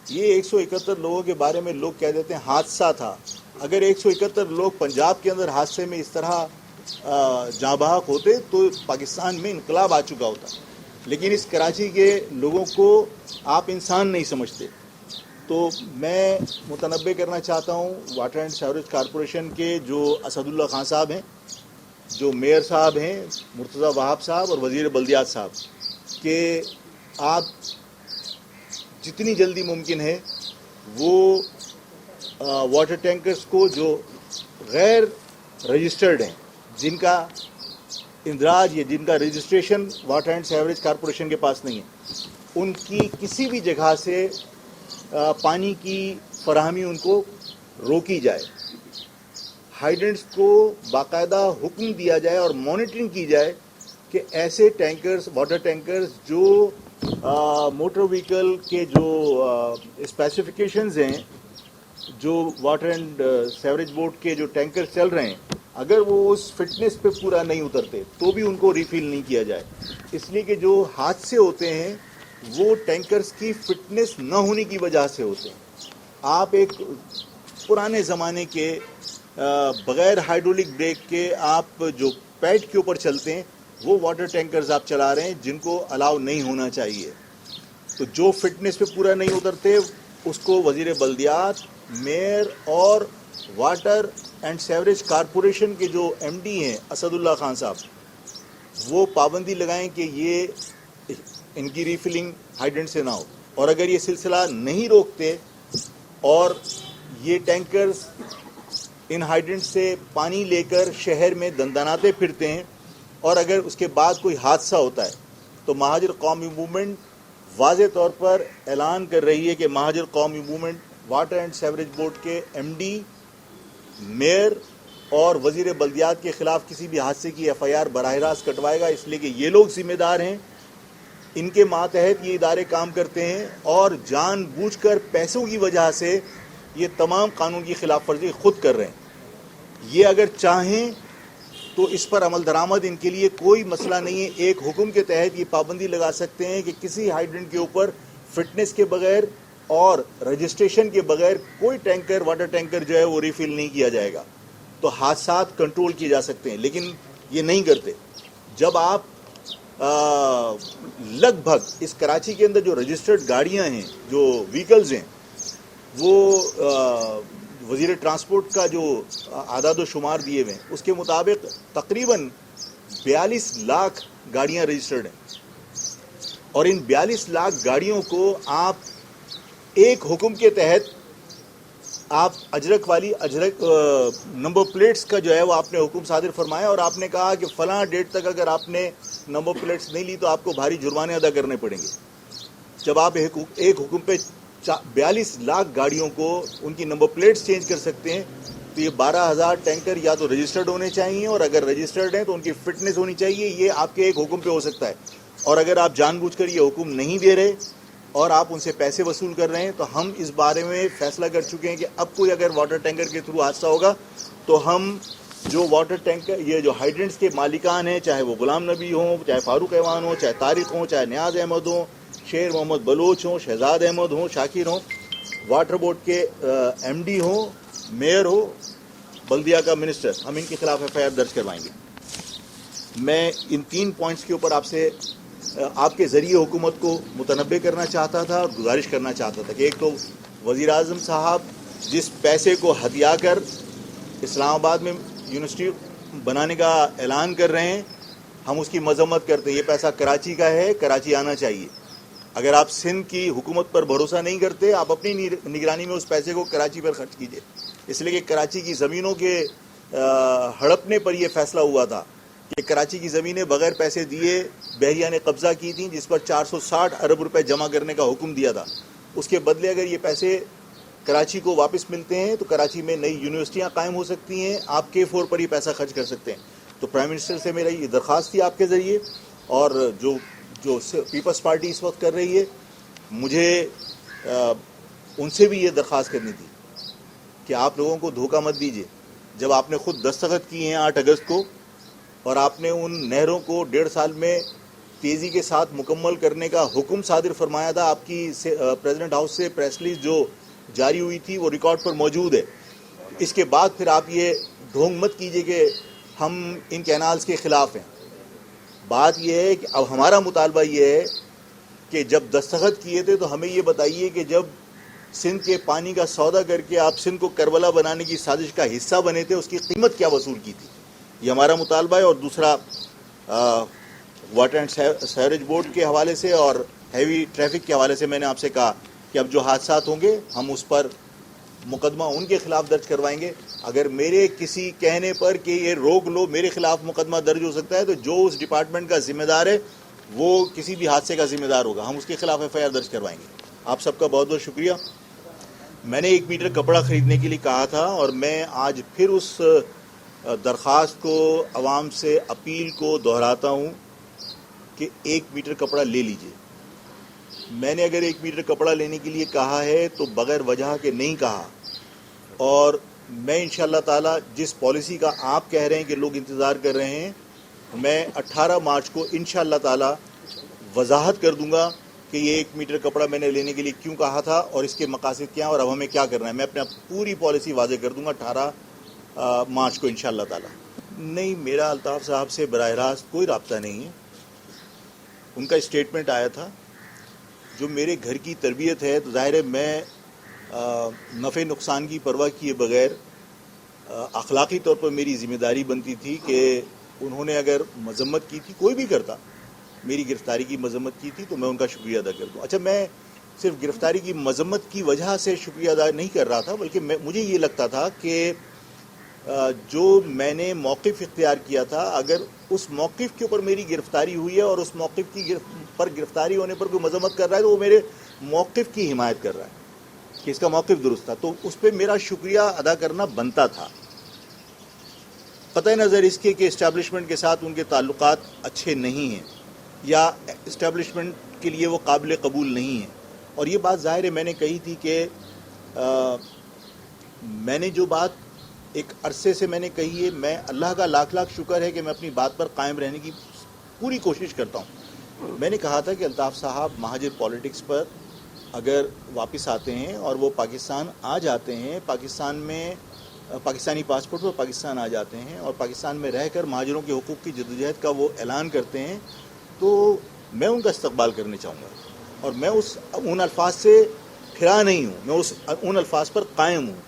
یہ 171 لوگوں کے بارے میں لوگ کہہ دیتے ہیں حادثہ تھا. اگر 171 لوگ پنجاب کے اندر حادثے میں اس طرح جاں بحق ہوتے تو پاکستان میں انقلاب آ چکا ہوتا. لیکن اس کراچی کے لوگوں کو آپ انسان نہیں سمجھتے. تو میں متنبع کرنا چاہتا ہوں واٹر اینڈ سیوریج کارپوریشن کے جو اسد اللہ خان صاحب ہیں, جو میئر صاحب ہیں مرتضی وہاب صاحب اور وزیر بلدیات صاحب, کہ آپ جتنی جلدی ممکن ہے وہ واٹر ٹینکرز کو جو غیر رجسٹرڈ ہیں, جن کا اندراج یا جن کا registration water and sewerage corporation کے پاس نہیں ہے, ان کی کسی بھی جگہ سے پانی کی فراہمی ان کو روکی جائے. ہائیڈرنٹس کو باقاعدہ حکم دیا جائے اور مانیٹرنگ کی جائے کہ ایسے ٹینکرز, واٹر ٹینکرز جو موٹر وہیکل کے جو اسپیسیفیکیشنز ہیں, جو واٹر اینڈ سیوریج بورڈ کے جو ٹینکر چل رہے ہیں, اگر وہ اس فٹنس پہ پورا نہیں اترتے تو بھی ان کو ریفل نہیں کیا جائے. اس لیے کہ جو حادثے ہوتے ہیں وہ ٹینکرز کی فٹنس نہ ہونے کی وجہ سے ہوتے ہیں. آپ ایک پرانے زمانے کے بغیر ہائیڈرولک بریک کے آپ جو پیڈ کے اوپر چلتے ہیں وہ واٹر ٹینکرز آپ چلا رہے ہیں جن کو الاؤ نہیں ہونا چاہیے. تو جو فٹنس پہ پورا نہیں اترتے اس کو وزیر بلدیات, میئر اور واٹر اینڈ سیوریج کارپوریشن کے جو ایم ڈی ہیں اسد اللہ خان صاحب, وہ پابندی لگائیں کہ یہ ان کی ریفلنگ ہائیڈرنٹ سے نہ ہو. اور اگر یہ سلسلہ نہیں روکتے اور یہ ٹینکرز ان ہائیڈرنٹ سے پانی لے کر شہر میں دندناتے پھرتے ہیں اور اگر اس کے بعد کوئی حادثہ ہوتا ہے تو مہاجر قومی موومنٹ واضح طور پر اعلان کر رہی ہے کہ مہاجر قومی movement water and sewerage board کے ایم ڈی, میئر اور وزیر بلدیات کے خلاف کسی بھی حادثے کی ایف آئی آر براہ راست کٹوائے گا. اس لیے کہ یہ لوگ ذمہ دار ہیں, ان کے ماتحت یہ ادارے کام کرتے ہیں اور جان بوجھ کر پیسوں کی وجہ سے یہ تمام قانون کی خلاف ورزی خود کر رہے ہیں. یہ اگر چاہیں تو اس پر عمل درآمد ان کے لیے کوئی مسئلہ نہیں ہے. ایک حکم کے تحت یہ پابندی لگا سکتے ہیں کہ کسی ہائیڈرنٹ کے اوپر فٹنس کے بغیر اور رجسٹریشن کے بغیر کوئی ٹینکر, واٹر ٹینکر جو ہے وہ ریفل نہیں کیا جائے گا. تو حادثات کنٹرول کیے جا سکتے ہیں, لیکن یہ نہیں کرتے. جب آپ لگ بھگ اس کراچی کے اندر جو رجسٹرڈ گاڑیاں ہیں, جو وہیکلز ہیں, وہ وزیر ٹرانسپورٹ کا جو اعداد و شمار دیے ہوئے ہیں اس کے مطابق تقریباً 42 لاکھ گاڑیاں رجسٹرڈ ہیں. اور ان 42 لاکھ گاڑیوں کو آپ ایک حکم کے تحت آپ اجرک نمبر پلیٹس کا جو ہے وہ آپ نے حکم صادر فرمایا اور آپ نے کہا کہ فلاں ڈیٹ تک اگر آپ نے نمبر پلیٹس نہیں لی تو آپ کو بھاری جرمانے ادا کرنے پڑیں گے. جب آپ ایک حکم پہ 42 لاکھ گاڑیوں کو ان کی نمبر پلیٹس چینج کر سکتے ہیں تو یہ 12,000 ٹینکر یا تو رجسٹرڈ ہونے چاہیے, اور اگر رجسٹرڈ ہیں تو ان کی فٹنس ہونی چاہیے. یہ آپ کے ایک حکم پہ ہو سکتا ہے. اور اگر آپ جان بوجھ کر یہ حکم نہیں دے رہے اور آپ ان سے پیسے وصول کر رہے ہیں تو ہم اس بارے میں فیصلہ کر چکے ہیں کہ اب کوئی اگر واٹر ٹینکر کے تھرو حادثہ ہوگا تو ہم جو واٹر ٹینکر, یہ جو ہائیڈرنٹس کے مالکان ہیں, چاہے وہ غلام نبی ہوں, چاہے فاروق ایوان ہوں, چاہے طارق ہوں, چاہے نیاز احمد ہوں, شیر محمد بلوچ ہوں, شہزاد احمد ہوں, شاکر ہوں, واٹر بورڈ کے ایم ڈی ہوں, میئر ہو, بلدیہ کا منسٹر, ہم ان کے خلاف ایف آئی آر درج کروائیں گے. میں ان 3 پوائنٹس کے اوپر آپ کے ذریعے حکومت کو متنبع کرنا چاہتا تھا اور گزارش کرنا چاہتا تھا کہ ایک تو وزیر اعظم صاحب جس پیسے کو ہتھیا کر اسلام آباد میں یونیورسٹی بنانے کا اعلان کر رہے ہیں, ہم اس کی مذمت کرتے ہیں. یہ پیسہ کراچی کا ہے, کراچی آنا چاہیے. اگر آپ سندھ کی حکومت پر بھروسہ نہیں کرتے, آپ اپنی نگرانی میں اس پیسے کو کراچی پر خرچ کیجیے. اس لیے کہ کراچی کی زمینوں کے ہڑپنے پر یہ فیصلہ ہوا تھا کہ کراچی کی زمینیں بغیر پیسے دیے بحریہ نے قبضہ کی تھیں, جس پر 460 ارب روپے جمع کرنے کا حکم دیا تھا. اس کے بدلے اگر یہ پیسے کراچی کو واپس ملتے ہیں تو کراچی میں نئی یونیورسٹیاں قائم ہو سکتی ہیں, آپ K4 پر یہ پیسہ خرچ کر سکتے ہیں. تو پرائم منسٹر سے میرا یہ درخواست تھی آپ کے ذریعے, اور جو پیپلز پارٹی اس وقت کر رہی ہے, مجھے ان سے بھی یہ درخواست کرنی تھی کہ آپ لوگوں کو دھوکہ مت دیجیے. جب آپ نے خود دستخط کیے ہیں 8 اگست کو اور آپ نے ان نہروں کو 1.5 سال میں تیزی کے ساتھ مکمل کرنے کا حکم صادر فرمایا تھا. آپ کی پریزیڈنٹ ہاؤس سے پریس ریلیز جو جاری ہوئی تھی وہ ریکارڈ پر موجود ہے. اس کے بعد پھر آپ یہ ڈھونگ مت کیجئے کہ ہم ان کینالز کے خلاف ہیں. بات یہ ہے کہ اب ہمارا مطالبہ یہ ہے کہ جب دستخط کیے تھے تو ہمیں یہ بتائیے کہ جب سندھ کے پانی کا سودا کر کے آپ سندھ کو کربلا بنانے کی سازش کا حصہ بنے تھے اس کی قیمت کیا وصول کی تھی. یہ ہمارا مطالبہ ہے. اور دوسرا واٹر اینڈ سیوریج بورڈ کے حوالے سے اور ہیوی ٹریفک کے حوالے سے میں نے آپ سے کہا کہ اب جو حادثات ہوں گے ہم اس پر مقدمہ ان کے خلاف درج کروائیں گے. اگر میرے کسی کہنے پر کہ یہ روک لو میرے خلاف مقدمہ درج ہو سکتا ہے تو جو اس ڈپارٹمنٹ کا ذمہ دار ہے وہ کسی بھی حادثے کا ذمہ دار ہوگا, ہم اس کے خلاف FIR درج کروائیں گے. آپ سب کا بہت بہت شکریہ. میں نے 1 میٹر کپڑا خریدنے کے لیے کہا تھا اور میں آج پھر اس درخواست کو عوام سے اپیل کو دہراتا ہوں کہ 1 میٹر کپڑا لے لیجئے. میں نے اگر 1 میٹر کپڑا لینے کے لیے کہا ہے تو بغیر وجہ کے نہیں کہا. اور میں انشاءاللہ تعالی جس پالیسی کا آپ کہہ رہے ہیں کہ لوگ انتظار کر رہے ہیں, میں 18 مارچ کو انشاءاللہ تعالی وضاحت کر دوں گا کہ یہ 1 میٹر کپڑا میں نے لینے کے لیے کیوں کہا تھا اور اس کے مقاصد کیا اور اب ہمیں کیا کرنا ہے. میں اپنا پوری پالیسی واضح کر دوں گا 18 مارچ کو انشاءاللہ تعالی. نہیں, میرا الطاف صاحب سے براہ راست کوئی رابطہ نہیں ہے. ان کا اسٹیٹمنٹ آیا تھا. جو میرے گھر کی تربیت ہے تو ظاہر ہے میں نفع نقصان کی پرواہ کیے بغیر اخلاقی طور پر میری ذمہ داری بنتی تھی کہ انہوں نے اگر مذمت کی تھی, کوئی بھی کرتا, میری گرفتاری کی مذمت کی تھی تو میں ان کا شکریہ ادا کر دوں. اچھا, میں صرف گرفتاری کی مذمت کی وجہ سے شکریہ ادا نہیں کر رہا تھا بلکہ مجھے یہ لگتا تھا کہ جو میں نے موقف اختیار کیا تھا اگر اس موقف کے اوپر میری گرفتاری ہوئی ہے اور اس موقف کی پر گرفتاری ہونے پر کوئی مذمت کر رہا ہے تو وہ میرے موقف کی حمایت کر رہا ہے کہ اس کا موقف درست تھا, تو اس پہ میرا شکریہ ادا کرنا بنتا تھا. قطع نظر اس کے کہ اسٹیبلشمنٹ کے ساتھ ان کے تعلقات اچھے نہیں ہیں یا اسٹیبلشمنٹ کے لیے وہ قابل قبول نہیں ہیں. اور یہ بات ظاہر ہے میں نے کہی تھی کہ میں نے جو بات ایک عرصے سے میں نے کہی ہے, میں اللہ کا لاکھ لاکھ شکر ہے کہ میں اپنی بات پر قائم رہنے کی پوری کوشش کرتا ہوں. میں نے کہا تھا کہ الطاف صاحب مہاجر پالیٹکس پر اگر واپس آتے ہیں اور وہ پاکستان آ جاتے ہیں, پاکستان میں پاکستانی پاسپورٹ پر پاکستان آ جاتے ہیں اور پاکستان میں رہ کر مہاجروں کے حقوق کی جدوجہد کا وہ اعلان کرتے ہیں تو میں ان کا استقبال کرنے چاہوں گا. اور میں ان الفاظ سے پھرا نہیں ہوں, میں ان الفاظ پر قائم ہوں.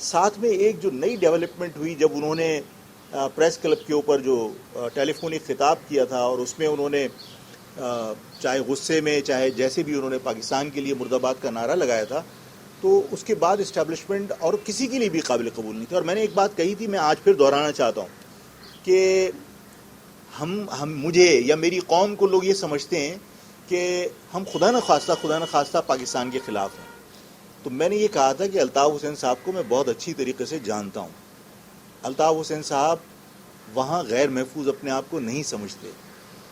ساتھ میں ایک جو نئی ڈیولپمنٹ ہوئی جب انہوں نے پریس کلب کے اوپر جو ٹیلی فونک خطاب کیا تھا اور اس میں انہوں نے چاہے غصے میں چاہے جیسے بھی انہوں نے پاکستان کے لیے مرد آباد کا نعرہ لگایا تھا, تو اس کے بعد اسٹیبلشمنٹ اور کسی کے لیے بھی قابل قبول نہیں تھی. اور میں نے ایک بات کہی تھی, میں آج پھر دہرانا چاہتا ہوں کہ ہم مجھے یا میری قوم کو لوگ یہ سمجھتے ہیں کہ ہم خدا نہ خواستہ پاکستان کے خلاف ہیں. تو میں نے یہ کہا تھا کہ الطاف حسین صاحب کو میں بہت اچھی طریقے سے جانتا ہوں. الطاف حسین صاحب وہاں غیر محفوظ اپنے آپ کو نہیں سمجھتے.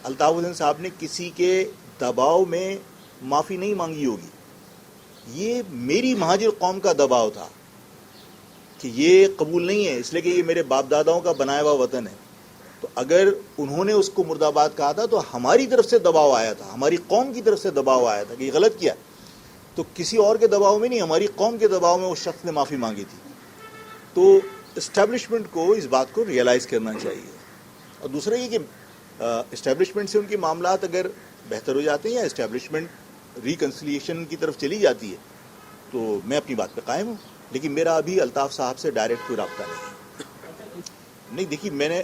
الطاف حسین صاحب نے کسی کے دباؤ میں معافی نہیں مانگی ہوگی. یہ میری مہاجر قوم کا دباؤ تھا کہ یہ قبول نہیں ہے اس لیے کہ یہ میرے باپ داداؤں کا بنایا ہوا وطن ہے. تو اگر انہوں نے اس کو مرد آباد کہا تھا تو ہماری طرف سے دباؤ آیا تھا, ہماری قوم کی طرف سے دباؤ آیا تھا کہ یہ غلط کیا. تو کسی اور کے دباؤ میں نہیں, ہماری قوم کے دباؤ میں اس شخص نے معافی مانگی تھی. تو اسٹیبلشمنٹ کو اس بات کو ریئلائز کرنا چاہیے. اور دوسرا یہ کہ اسٹیبلشمنٹ سے ان کے معاملات اگر بہتر ہو جاتے ہیں یا اسٹیبلشمنٹ ریکنسیلیشن کی طرف چلی جاتی ہے تو میں اپنی بات پہ قائم ہوں. لیکن میرا ابھی الطاف صاحب سے ڈائریکٹ کوئی رابطہ نہیں. دیکھیے, میں نے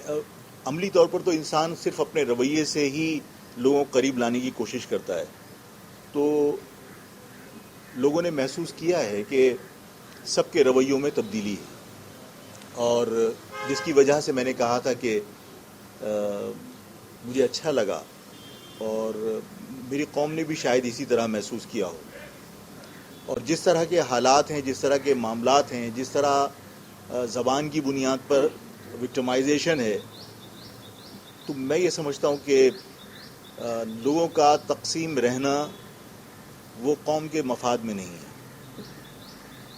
عملی طور پر تو انسان صرف اپنے رویے سے ہی لوگوں کو قریب لانے کی کوشش کرتا ہے. تو لوگوں نے محسوس کیا ہے کہ سب کے رویوں میں تبدیلی ہے, اور جس کی وجہ سے میں نے کہا تھا کہ مجھے اچھا لگا اور میری قوم نے بھی شاید اسی طرح محسوس کیا ہو. اور جس طرح کے حالات ہیں, جس طرح کے معاملات ہیں, جس طرح زبان کی بنیاد پر وکٹمائزیشن ہے, تو میں یہ سمجھتا ہوں کہ لوگوں کا تقسیم رہنا وہ قوم کے مفاد میں نہیں ہے.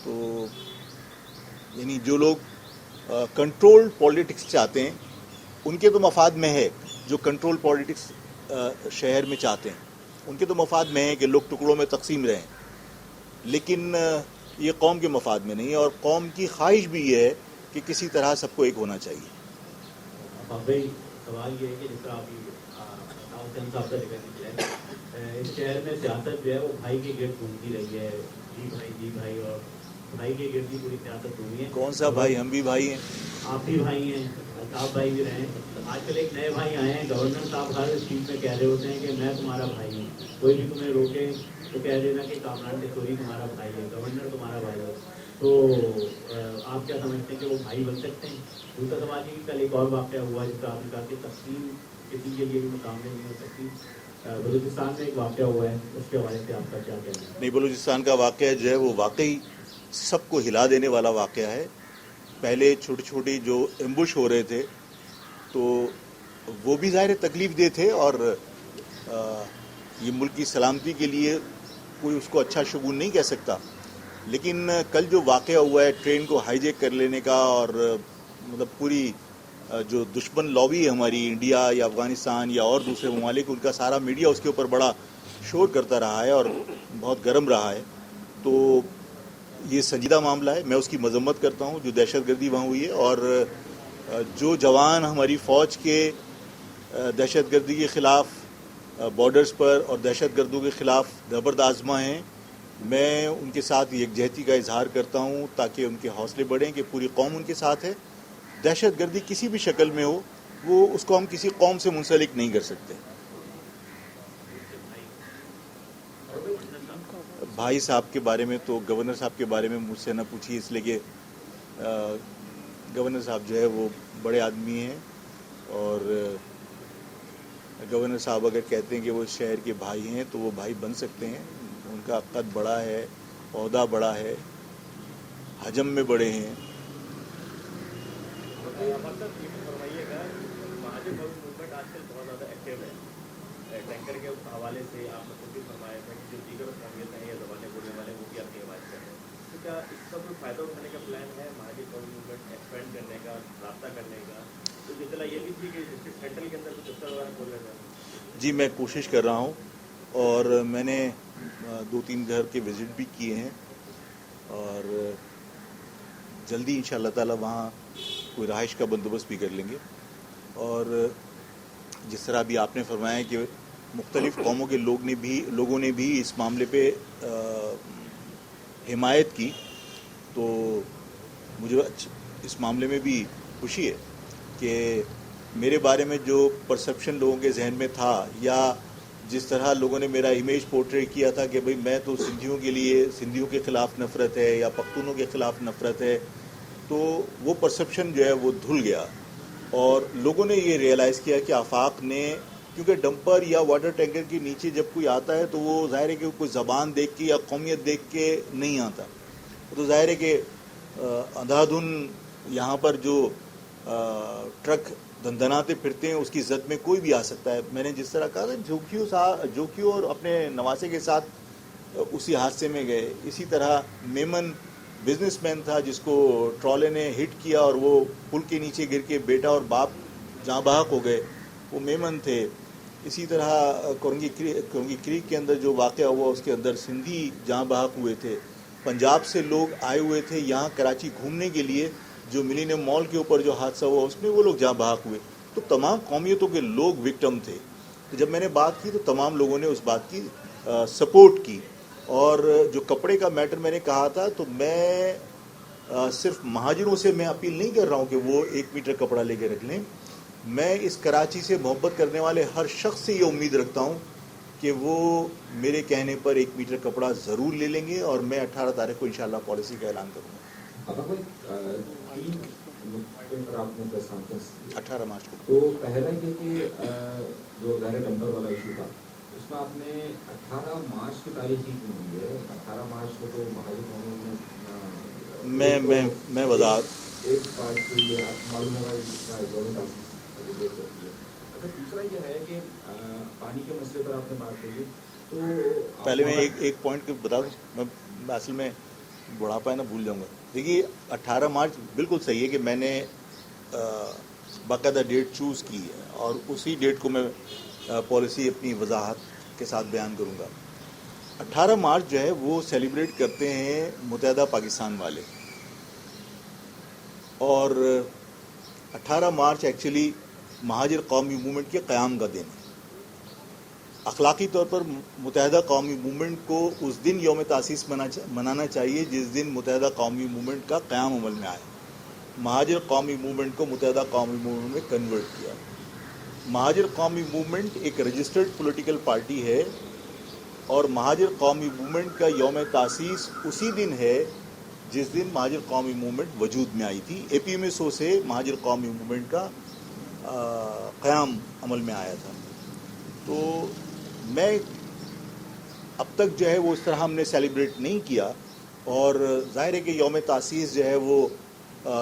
تو یعنی جو لوگ کنٹرول پالیٹکس چاہتے ہیں ان کے تو مفاد میں ہے, جو کنٹرول پالیٹکس شہر میں چاہتے ہیں. ان کے تو مفاد میں ہیں کہ لوگ ٹکڑوں میں تقسیم رہیں, لیکن یہ قوم کے مفاد میں نہیں ہے, اور قوم کی خواہش بھی یہ ہے کہ کسی طرح سب کو ایک ہونا چاہیے. بھائی سوال یہ ہے کہ جس طرح آپ صاحب کا ذکر کیا ہے, اس شہر میں سیاست جو ہے وہ بھائی کے گرد گھومتی رہی ہے, جی بھائی اور بھائی کے گرد ہی پوری سیاست گھومی ہے. کون سا بھائی؟ ہم بھی بھائی ہیں. آپ بھی بھائی ہیں, الطاف بھائی بھی رہے ہیں. آج کل ایک نئے بھائی آئے ہیں, گورنر صاحب ہر چیز میں کہہ رہے ہوتے ہیں کہ میں تمہارا بھائی ہوں, کوئی بھی تمہیں روکے تو کہہ دینا کہ کامران ٹیچوری تمہارا بھائی ہے, گورنر تمہارا بھائی ہے. تو آپ کیا سمجھتے ہیں کہ وہ بھائی بن سکتے ہیں؟ دوسرا سوال یہ, کل ایک اور واقعہ ہوا جس کا آپ نے کہا کہ تقسیم کسی کے لیے بھی مقابلے نہیں ہو سکتی. بلوچستان میں ایک واقعہ ہوا ہے, اس کے حوالے سے آپ کا کیا کہنا ہے؟ نہیں, بلوچستان کا واقعہ جو ہے وہ واقعی سب کو ہلا دینے والا واقعہ ہے. پہلے چھوٹی چھوٹی جو ایمبوش ہو رہے تھے تو وہ بھی ظاہر تکلیف دہ تھے, اور یہ ملک کی سلامتی کے لیے کوئی اس کو اچھا شگون نہیں کہہ سکتا. لیکن کل جو واقعہ ہوا ہے ٹرین کو ہائی جیک کر لینے کا, اور مطلب پوری جو دشمن لابی ہے ہماری, انڈیا یا افغانستان یا اور دوسرے ممالک, ان کا سارا میڈیا اس کے اوپر بڑا شور کرتا رہا ہے اور بہت گرم رہا ہے. تو یہ سنجیدہ معاملہ ہے, میں اس کی مذمت کرتا ہوں جو دہشت گردی وہاں ہوئی ہے, اور جو جوان ہماری فوج کے دہشت گردی کے خلاف بارڈرز پر اور دہشت گردوں کے خلاف زبرد آزما ہیں, میں ان کے ساتھ یکجہتی کا اظہار کرتا ہوں تاکہ ان کے حوصلے بڑھیں کہ پوری قوم ان کے ساتھ ہے. دہشت گردی کسی بھی شکل میں ہو, وہ اس کو ہم کسی قوم سے منسلک نہیں کر سکتے. بھائی صاحب کے بارے میں تو گورنر صاحب کے بارے میں مجھ سے نہ پوچھیے, اس لیے کہ گورنر صاحب جو ہے وہ بڑے آدمی ہیں, اور گورنر صاحب اگر کہتے ہیں کہ وہ شہر کے بھائی ہیں تو وہ بھائی بن سکتے ہیں. ان کا قد بڑا ہے, عہدہ بڑا ہے, حجم میں بڑے ہیں. ٹینکر کے حوالے سے آپ نے خود بھی فرمایا تھا کہ جو دیگر قومیت ہیں یا زبانیں بولنے والے وہ بھی آپ کی آواز کر رہے ہیں, تو کیا اس کا کوئی فائدہ اٹھانے کا پلان ہے مہاجر قومی موومنٹ ایکسپینڈ کرنے کا, رابطہ کرنے کا؟ تو اطلاع یہ بھی تھی کہ سینٹرل کے اندر کچھ اس طرح بول رہے تھے. جی, میں کوشش کر رہا ہوں, اور میں نے 2-3 گھر کے وزٹ بھی کیے ہیں, اور جلدی انشاءاللہ تعالی وہاں کوئی رہائش کا بندوبست بھی کر لیں گے. اور جس طرح ابھی آپ نے فرمایا کہ مختلف قوموں کے لوگوں نے بھی اس معاملے پہ حمایت کی, تو مجھے اس معاملے میں بھی خوشی ہے کہ میرے بارے میں جو پرسپشن لوگوں کے ذہن میں تھا, یا جس طرح لوگوں نے میرا امیج پورٹری کیا تھا کہ بھئی میں تو سندھیوں کے خلاف نفرت ہے یا پختونوں کے خلاف نفرت ہے, تو وہ پرسپشن جو ہے وہ دھل گیا, اور لوگوں نے یہ ریئلائز کیا کہ آفاق نے, کیونکہ ڈمپر یا واٹر ٹینکر کے نیچے جب کوئی آتا ہے تو وہ ظاہر ہے کہ کوئی زبان دیکھ کے یا قومیت دیکھ کے نہیں آتا. تو ظاہر ہے کہ اندھا دھن یہاں پر جو ٹرک دندناتے پھرتے ہیں اس کی زد میں کوئی بھی آ سکتا ہے. میں نے جس طرح کہا تھا جوکیو اور اپنے نواسے کے ساتھ اسی حادثے میں گئے, اسی طرح میمن بزنس مین تھا جس کو ٹرالے نے ہٹ کیا اور وہ پل کے نیچے گر کے بیٹا اور باپ جاں بحق ہو گئے, وہ میمن تھے. اسی طرح کورنگی کریک کے اندر جو واقعہ ہوا اس کے اندر سندھی جاں بحق ہوئے تھے. پنجاب سے لوگ آئے ہوئے تھے یہاں کراچی گھومنے کے لیے, جو ملینیم مال کے اوپر جو حادثہ ہوا اس میں وہ لوگ جاں بحق ہوئے. تو تمام قومیتوں کے لوگ وکٹم تھے. تو جب میں نے بات کی تو تمام لوگوں نے اس بات کی سپورٹ کی. اور جو کپڑے کا میٹر میں نے کہا تھا, تو میں صرف مہاجروں سے میں اپیل نہیں کر رہا ہوں کہ وہ 1 میٹر کپڑا لے کے رکھ لیں. میں اس کراچی سے محبت کرنے والے ہر شخص سے یہ امید رکھتا ہوں کہ وہ میرے کہنے پر 1 میٹر کپڑا ضرور لے لیں گے, اور میں 18 تاریخ کو انشاءاللہ پالیسی کا اعلان کروں گا. 18 مارچ کو. تو پہلا یہ کہ جو غیر ڈمپر والا ایشو تھا اس میں آپ نے 18 مارچ کی تاریخ ہی کیوں ہوئی ہے؟ 18 مارچ کو تو مہاجر قوموں میں وضاحت ایک بات سے یہ معلوم ہوگا اچھا. دوسرا یہ ہے کہ پانی کے مسئلے پر آپ نے بات کی, تو پہلے میں ایک پوائنٹ بتا دوں, میں اصل میں بڑھاپا ہے نا بھول جاؤں گا. دیکھیے 18 مارچ بالکل صحیح ہے کہ میں نے باقاعدہ ڈیٹ چوز کی ہے, اور اسی ڈیٹ کو میں پالیسی اپنی وضاحت کے ساتھ بیان کروں گا. 18 مارچ جو ہے وہ سیلیبریٹ کرتے ہیں متحدہ پاکستان والے, اور 18 مارچ ایکچولی مہاجر قومی موومنٹ کے قیام کا دن ہے. اخلاقی طور پر متحدہ قومی موومنٹ کو اس دن یوم تاسیس منانا چاہیے جس دن متحدہ قومی موومنٹ کا قیام عمل میں آئے. مہاجر قومی موومنٹ کو متحدہ قومی موومنٹ میں کنورٹ کیا. مہاجر قومی موومنٹ ایک رجسٹرڈ پولیٹیکل پارٹی ہے, اور مہاجر قومی موومنٹ کا یوم تاسیس اسی دن ہے جس دن مہاجر قومی موومنٹ وجود میں آئی تھی. APMSO سے مہاجر قومی موومنٹ کا قیام عمل میں آیا تھا. تو میں اب تک جو ہے وہ اس طرح ہم نے سیلیبریٹ نہیں کیا, اور ظاہر ہے کہ یوم تاسیس جو ہے وہ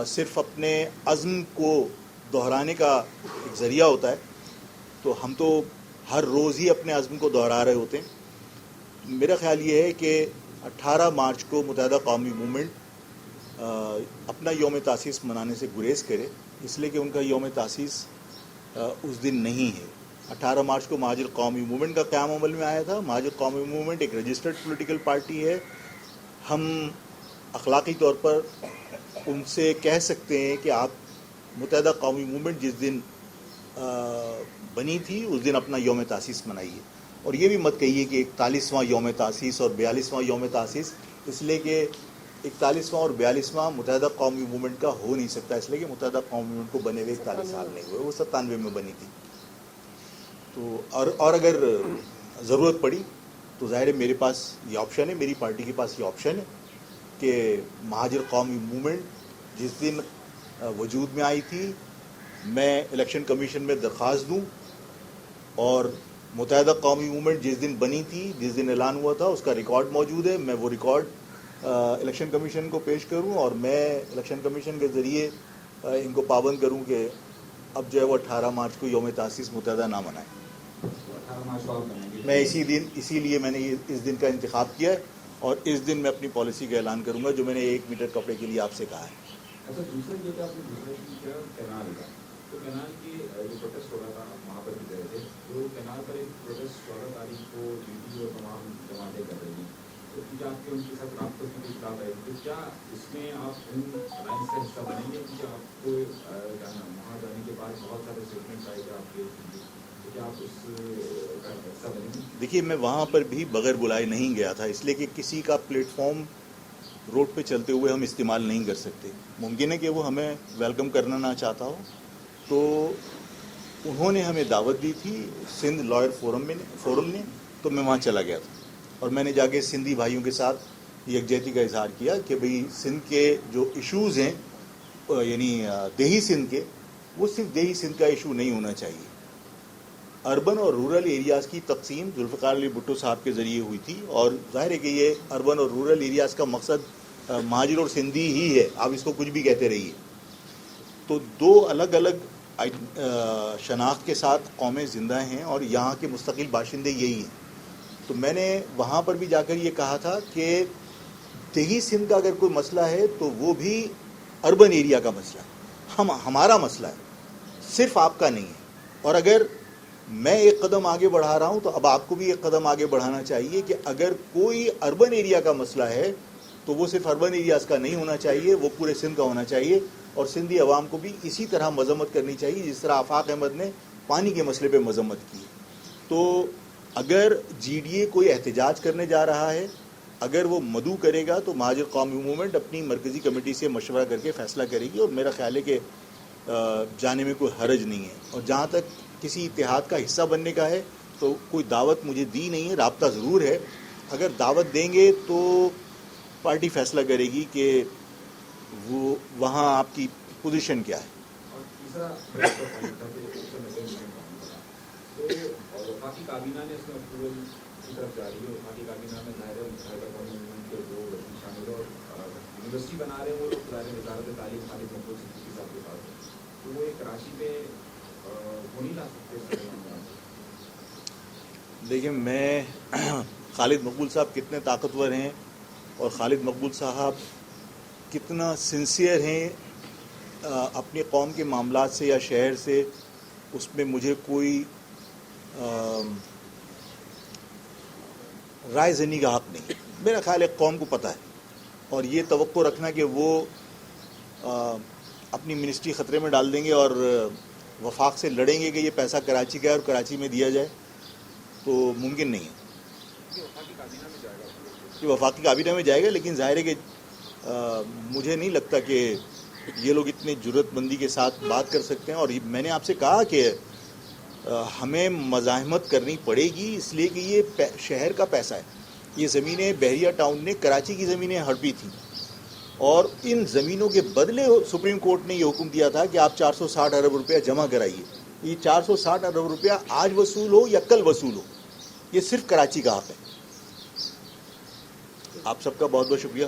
صرف اپنے عزم کو دہرانے کا ایک ذریعہ ہوتا ہے. تو ہم تو ہر روز ہی اپنے عزم کو دہرا رہے ہوتے ہیں. میرا خیال یہ ہے کہ 18 مارچ کو متحدہ قومی موومنٹ اپنا یوم تاسیس منانے سے گریز کرے, اس لیے کہ ان کا یوم تاسیس اس دن نہیں ہے. 18 مارچ کو مہاجر قومی موومنٹ کا قیام عمل میں آیا تھا. مہاجر قومی موومنٹ ایک رجسٹرڈ پولیٹیکل پارٹی ہے. ہم اخلاقی طور پر ان سے کہہ سکتے ہیں کہ آپ متحدہ قومی موومنٹ جس دن بنی تھی اس دن اپنا یوم تاسیس منائیے, اور یہ بھی مت کہیے کہ 41واں یوم تاسیس اور 42واں یوم تاسیس, اس لیے کہ 41واں اور 42واں متحدہ قومی موومنٹ کا ہو نہیں سکتا, اس لیے کہ متحدہ قومی موومنٹ کو بنے ہوئے 41 سال نہیں ہوئے, وہ 97 میں بنی تھی. تو اور اگر ضرورت پڑی تو ظاہر ہے میرے پاس یہ آپشن ہے, میری پارٹی کے پاس یہ آپشن ہے کہ مہاجر قومی موومنٹ جس دن وجود میں آئی تھی میں الیکشن کمیشن میں درخواست دوں, اور متحدہ قومی موومنٹ جس دن بنی تھی, جس دن اعلان ہوا تھا, اس کا ریکارڈ موجود ہے, میں وہ ریکارڈ الیکشن کمیشن کو پیش کروں, اور میں الیکشن کمیشن کے ذریعے ان کو پابند کروں کہ اب جو ہے وہ 18 مارچ کو یوم تاسیس متحدہ نہ منائیں. میں اسی لیے میں نے اس دن کا انتخاب کیا ہے, اور اس دن میں اپنی پالیسی کا اعلان کروں گا جو میں نے 1 میٹر کپڑے کے لیے آپ سے کہا ہے. اچھا, دوسرا یہ کہ آپ نے دوسرا کیا کینال کا, تو کینال کی جو پروٹیسٹ ہو رہا تھا وہاں پر بھی گئے تھے, تو کینال پر ایک پروٹیسٹ 14 تاریخ کو GD اور تمام جماعتیں کر رہی ہیں, تو کیا آپ کے ان کے ساتھ رابطوں کی کوئی بات آئی, تو کیا اس میں آپ ان لائنس کا حصہ بنیں گے, کیونکہ آپ کو وہاں جانے کے بعد بہت سارے اسٹیٹمنٹس آئے گا آپ کے, تو کیا آپ اس کا حصہ بنیں گے؟ دیکھیے, میں وہاں پر بھی بغیر بلائے نہیں گیا تھا, اس لیے کہ کسی کا پلیٹ فارم روڈ پہ چلتے ہوئے ہم استعمال نہیں کر سکتے. ممکن ہے کہ وہ ہمیں ویلکم کرنا نہ چاہتا ہو, تو انہوں نے ہمیں دعوت دی تھی سندھ لائر فورم نے, تو میں وہاں چلا گیا تھا, اور میں نے جا کے سندھی بھائیوں کے ساتھ یکجہتی کا اظہار کیا کہ بھئی سندھ کے جو ایشوز ہیں یعنی دیہی سندھ کے, وہ صرف دیہی سندھ کا ایشو نہیں ہونا چاہیے. اربن اور رورل ایریاز کی تقسیم ذوالفقار علی بھٹو صاحب کے ذریعے ہوئی تھی, اور ظاہر ہے کہ یہ اربن اور رورل ایریاز کا مقصد مہاجر اور سندھی ہی ہے, آپ اس کو کچھ بھی کہتے رہیے. تو دو الگ الگ شناخت کے ساتھ قومیں زندہ ہیں, اور یہاں کے مستقل باشندے یہی ہیں. تو میں نے وہاں پر بھی جا کر یہ کہا تھا کہ دیہی سندھ کا اگر کوئی مسئلہ ہے تو وہ بھی اربن ایریا کا مسئلہ ہے, ہمارا مسئلہ ہے, صرف آپ کا نہیں ہے. اور اگر میں ایک قدم آگے بڑھا رہا ہوں تو اب آپ کو بھی ایک قدم آگے بڑھانا چاہیے کہ اگر کوئی اربن ایریا کا مسئلہ ہے تو وہ صرف اربن ایریاز کا نہیں ہونا چاہیے, وہ پورے سندھ کا ہونا چاہیے. اور سندھی عوام کو بھی اسی طرح مذمت کرنی چاہیے جس طرح آفاق احمد نے پانی کے مسئلے پہ مذمت کی. تو اگر GDA کوئی احتجاج کرنے جا رہا ہے, اگر وہ مدعو کرے گا تو مہاجر قومی موومنٹ اپنی مرکزی کمیٹی سے مشورہ کر کے فیصلہ کرے گی, اور میرا خیال ہے کہ جانے میں کوئی حرج نہیں ہے. اور جہاں تک کسی اتحاد کا حصہ بننے کا ہے تو کوئی دعوت مجھے دی نہیں ہے, رابطہ ضرور ہے. اگر دعوت دیں گے تو پارٹی فیصلہ کرے گی کہ وہ وہاں آپ کی پوزیشن کیا ہے. اور تیسرا تو وفاقی کابینہ نے اس میں اپروول کی طرف جاری ہے, وفاقی کابینہ میں ظاہر کے جو شامل ہے, اور یونیورسٹی بنا رہے ہیں وہ لوگ ظاہر وزارت تعلیم خالد مقبول صدیقی صاحب کے پاس ہے, تو وہ ایک راشی پہ وہ نہیں لا سکتے. دیکھیں, میں خالد مقبول صاحب کتنے طاقتور ہیں اور خالد مقبول صاحب کتنا سنسیئر ہیں اپنی قوم کے معاملات سے یا شہر سے, اس میں مجھے کوئی رائے زنی کا حق نہیں. میرا خیال ہے قوم کو پتہ ہے, اور یہ توقع رکھنا کہ وہ اپنی منسٹری خطرے میں ڈال دیں گے اور وفاق سے لڑیں گے کہ یہ پیسہ کراچی کا ہے اور کراچی میں دیا جائے, تو ممکن نہیں ہے. یہ وفاقی کابینہ میں جائے گا, لیکن ظاہر ہے کہ مجھے نہیں لگتا کہ یہ لوگ اتنے جرات مندی کے ساتھ بات کر سکتے ہیں. اور میں نے آپ سے کہا کہ ہمیں مزاحمت کرنی پڑے گی, اس لیے کہ یہ شہر کا پیسہ ہے. یہ زمینیں بحریہ ٹاؤن نے کراچی کی زمینیں ہڑپی تھیں, اور ان زمینوں کے بدلے سپریم کورٹ نے یہ حکم دیا تھا کہ آپ 460 ارب روپیہ جمع کرائیے. یہ 460 ارب روپیہ آج وصول ہو یا کل وصول ہو, یہ صرف کراچی کا حق ہے. آپ سب کا بہت بہت شکریہ.